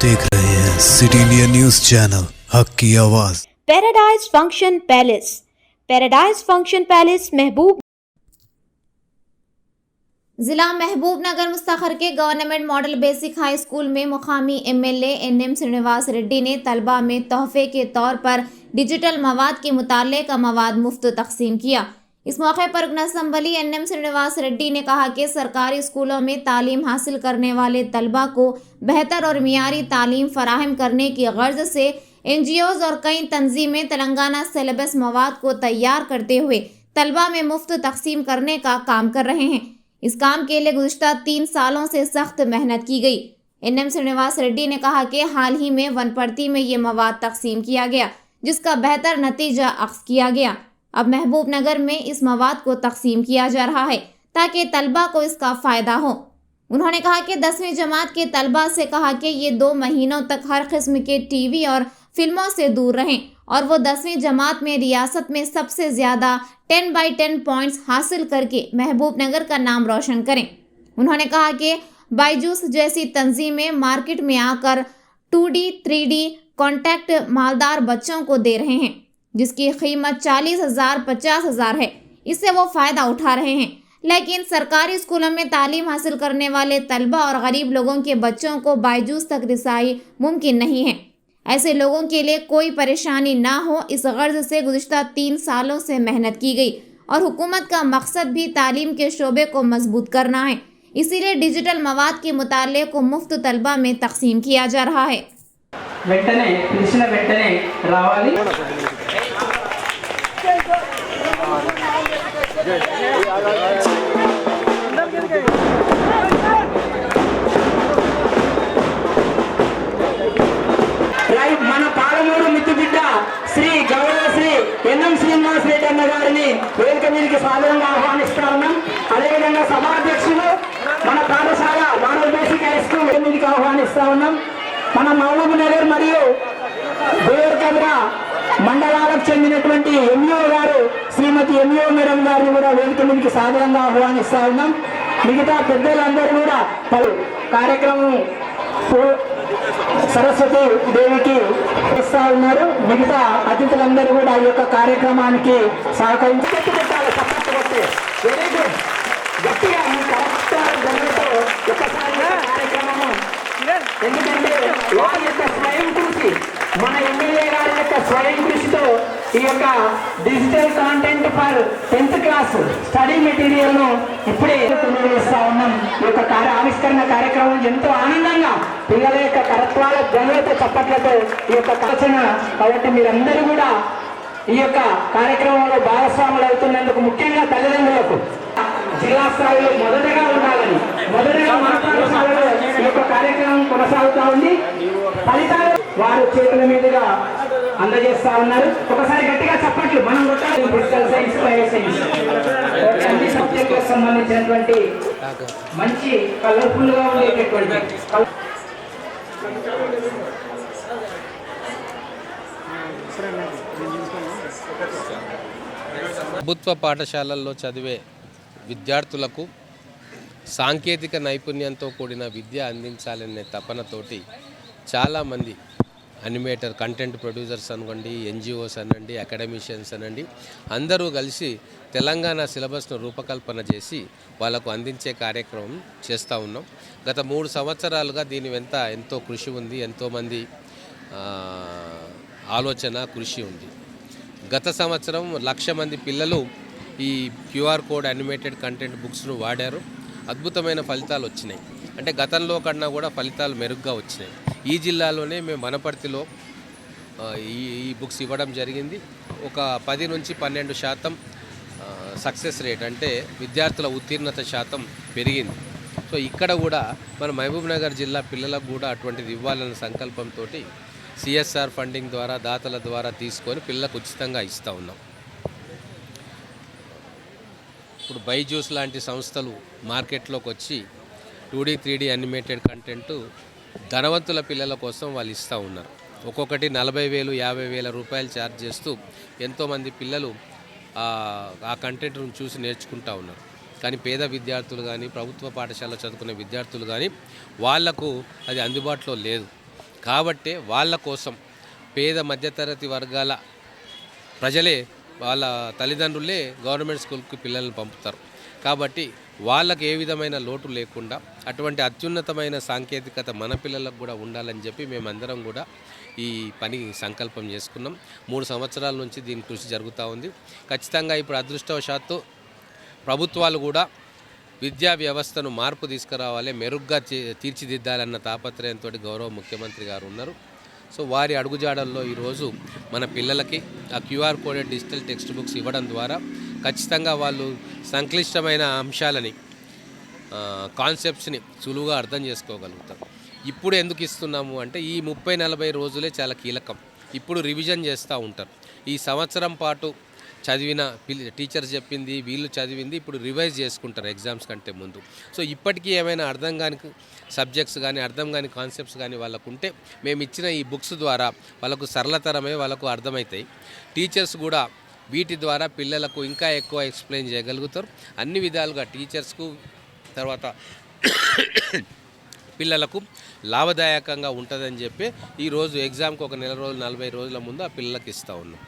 देख रहे हैं सिटी इंडिया न्यूज चैनल हक की आवाज। Paradise function palace. Paradise function palace महबूब जिला महबूबनगर मुस्तखर के government model basic high school में मुकामी एमएलए एनएम श्रीनिवास रेड्डी ने तलबा में तोहफे के तौर पर डिजिटल मवाद के मुताले का मवाद मुफ्त तकसीम किया। इस मौके पर रुकन असम्बली एनएम श्रीनिवास रेड्डी ने कहा कि सरकारी स्कूलों में तालीम हासिल करने वाले तलबा को बेहतर और मियारी तालीम फराहम करने की गर्ज से एनजीओज और कई तंजीमें तेलंगाना सिलेबस मवाद को तैयार करते हुए तलबा में मुफ्त तकसीम करने का काम कर रहे हैं। इस काम के लिए गुज़िश्ता 3 सालों से सख्त मेहनत की गई। एनएम श्रीनिवास रेड्डी ने कहा कि हाल ही में वनपर्ती में ये मवाद तकसीम किया गया, जिसका बेहतर नतीजा अख्ज़ किया गया। अब महबूबनगर में इस मवाद को तकसीम किया जा रहा है ताकि तलबा को इसका फ़ायदा हो। उन्होंने कहा कि 10वीं जमात के तलबा से कहा कि ये 2 महीनों तक हर किस्म के टीवी और फिल्मों से दूर रहें और वो 10वीं जमात में रियासत में सबसे ज़्यादा 10/10 पॉइंट्स हासिल करके महबूबनगर का नाम रोशन करें। उन्होंने कहा कि बायजूस जैसी तंजीमें मार्केट में आकर 2D 3D कॉन्टैक्ट मालदार बच्चों को दे रहे हैं, जिसकी कीमत 40,000 50,000 है। इससे वो फ़ायदा उठा रहे हैं, लेकिन सरकारी स्कूलों में तालीम हासिल करने वाले तलबा और गरीब लोगों के बच्चों को बायजूस तक रिसाई मुमकिन नहीं है। ऐसे लोगों के लिए कोई परेशानी ना हो, इस गर्ज से गुज़िश्ता 3 सालों से मेहनत की गई और हुकूमत का मकसद भी तालीम के शोबे को मजबूत करना है। इसीलिए डिजिटल मवाद के मुताले को मुफ्त तलबा में तकसीम किया जा रहा है। మన పాలమూరు మిత్తుబిడ్డ శ్రీ గౌరవ శ్రీ ఎన్ఎం శ్రీనివాస్ రెడ్డి అన్న గారిని వేదిక మీదకి సాధారణంగా ఆహ్వానిస్తా ఉన్నాం. అదేవిధంగా సభాధ్యక్షులు మన పాఠశాల మోడల్ బేసిక్ హై స్కూల్ మీదకి ఆహ్వానిస్తా ఉన్నాం. మన మహబూబ్ నగర్ మరియు దేవరకద్ర మండలాలకు చెందినటువంటి ఎంఈఓ గారు శ్రీమతి ఎంఈఓ మేడం గారిని కూడా వేదిక మీదకి సాధారణంగా ఆహ్వానిస్తా ఉన్నాం. మిగతా పెద్దలందరూ కూడా కార్యక్రమం సరస్వతి దేవికి ఇస్తా ఉన్నారు. మిగతా అతిథులందరూ కూడా ఈ యొక్క కార్యక్రమానికి సహకరించి వెరీ గుడ్ గట్టిగా కార్యక్రమము. ఎందుకంటే వారి యొక్క స్వయం కృషి, మన ఎమ్మెల్యే గారి యొక్క స్వయం కృషితో ఈ యొక్క digital content for 10th class study material ను ఇప్పుడే తెలియజేస్తా ఉన్నాం. ఈ యొక్క ఆవిష్కరణ కార్యక్రమం ఎంతో ఆనందంగా పిల్లల యొక్క కరత్వాల ధ్వనులతో చప్పట్లతో ఈ యొక్క ఆలోచన. కాబట్టి మీరందరూ కూడా ఈ యొక్క కార్యక్రమంలో భాగస్వాములు అవుతున్నందుకు ముఖ్యంగా తల్లిదండ్రులకు జిల్లా స్థాయిలో మొదటగా ఉండాలని, మొదటగా మన పాఠశాలలో ఈ యొక్క కార్యక్రమం కొనసాగుతా ఉంది. ఫలితాలు వారు చేతుల మీదుగా అందజేస్తా ఉన్నారు. ఒకసారి గట్టిగా చప్పట్లు. మనం ఫిజికల్ సైన్స్, బయో సైన్స్ అన్ని సబ్జెక్టులకు సంబంధించినటువంటి మంచి కలర్ఫుల్ గా ఉండేటటువంటి ప్రభుత్వ పాఠశాలల్లో చదివే విద్యార్థులకు సాంకేతిక నైపుణ్యంతో కూడిన విద్య అందించాలనే తపనతోటి చాలామంది అనిమేటర్, కంటెంట్ ప్రొడ్యూసర్స్ అనుకోండి, ఎన్జిఓస్ అనండి, అకాడమిషియన్స్ అనండి, అందరూ కలిసి తెలంగాణ సిలబస్ను రూపకల్పన చేసి వాళ్ళకు అందించే కార్యక్రమం చేస్తూ ఉన్నాం. గత 3 సంవత్సరాలుగా దీని వెంట ఎంతో కృషి ఉంది, ఎంతోమంది ఆలోచన కృషి ఉంది. గత సంవత్సరం 1,00,000 మంది పిల్లలు ఈ క్యూఆర్ కోడ్ అనిమేటెడ్ కంటెంట్ బుక్స్ను వాడారు. అద్భుతమైన ఫలితాలు వచ్చినాయి. అంటే గతంలో కన్నా కూడా ఫలితాలు మెరుగ్గా వచ్చినాయి. ఈ జిల్లాలోనే మేము వనపర్తిలో ఈ బుక్స్ ఇవ్వడం జరిగింది. ఒక 10 నుంచి 12% సక్సెస్ రేట్, అంటే విద్యార్థుల ఉత్తీర్ణత శాతం పెరిగింది. సో ఇక్కడ కూడా మన మహబూబ్నగర్ జిల్లా పిల్లలకు కూడా అటువంటిది ఇవ్వాలన్న సంకల్పంతో సిఎస్ఆర్ ఫండింగ్ ద్వారా, దాతల ద్వారా తీసుకొని పిల్లలకు ఉచితంగా ఇస్తూ ఉన్నాం. ఇప్పుడు బైజూస్ లాంటి సంస్థలు మార్కెట్లోకి వచ్చి 2D 3D అనిమేటెడ్ కంటెంట్ ధనవంతుల పిల్లల కోసం వాళ్ళు ఇస్తూ ఉన్నారు. ఒక్కొక్కటి 40,000 50,000 రూపాయలు ఛార్జ్ చేస్తూ ఎంతోమంది పిల్లలు ఆ కంటెంట్ను చూసి నేర్చుకుంటూ ఉన్నారు. కానీ పేద విద్యార్థులు కానీ ప్రభుత్వ పాఠశాలలో చదువుకునే విద్యార్థులు కానీ వాళ్లకు అది అందుబాటులో లేదు. కాబట్టే వాళ్ళ కోసం పేద మధ్యతరగతి వర్గాల ప్రజలే వాళ్ళ తల్లిదండ్రులే గవర్నమెంట్ స్కూల్కి పిల్లల్ని పంపుతారు. కాబట్టి వాళ్ళకి ఏ విధమైన లోటు లేకుండా అటువంటి అత్యున్నతమైన సాంకేతికత మన పిల్లలకు కూడా ఉండాలని చెప్పి మేమందరం కూడా ఈ పని సంకల్పం చేసుకున్నాం. 3 సంవత్సరాల నుంచి దీని కృషి జరుగుతూ ఉంది. ఖచ్చితంగా ఇప్పుడు అదృష్టవశాత్తు ప్రభుత్వాలు కూడా విద్యా వ్యవస్థను మార్పు తీసుకురావాలి, మెరుగ్గా తీర్చిదిద్దాలన్న తాపత్రయంతో గౌరవ ముఖ్యమంత్రి గారు ఉన్నారు. సో వారి అడుగుజాడల్లో ఈరోజు మన పిల్లలకి ఆ QR coded digital text books ఇవ్వడం ద్వారా ఖచ్చితంగా వాళ్ళు సంక్లిష్టమైన అంశాలని కాన్సెప్ట్స్ని సులువుగా అర్థం చేసుకోగలుగుతారు. ఇప్పుడు ఎందుకు ఇస్తున్నాము అంటే ఈ 30-40 రోజులే చాలా కీలకం. ఇప్పుడు రివిజన్ చేస్తూ ఉంటారు. ఈ సంవత్సరం పాటు చదివిన టీచర్స్ చెప్పింది వీళ్ళు చదివింది ఇప్పుడు రివైజ్ చేసుకుంటారు ఎగ్జామ్స్ కంటే ముందు. సో ఇప్పటికీ ఏమైనా అర్థం కాని సబ్జెక్ట్స్ కానీ అర్థం కాని కాన్సెప్ట్స్ కానీ వాళ్ళకు ఉంటే మేము ఇచ్చిన ఈ బుక్స్ ద్వారా వాళ్ళకు సరళతరమే వాళ్ళకు అర్థమవుతాయి. టీచర్స్ కూడా వీటి ద్వారా పిల్లలకు ఇంకా ఎక్కువ ఎక్స్ప్లెయిన్ చేయగలుగుతారు. అన్ని విధాలుగా టీచర్స్కు తర్వాత పిల్లలకు లాభదాయకంగా ఉంటుందని చెప్పి ఈరోజు ఎగ్జామ్కి ఒక నెల రోజులు 40 రోజుల ముందు ఆ పిల్లలకు ఇస్తూ ఉన్నాం.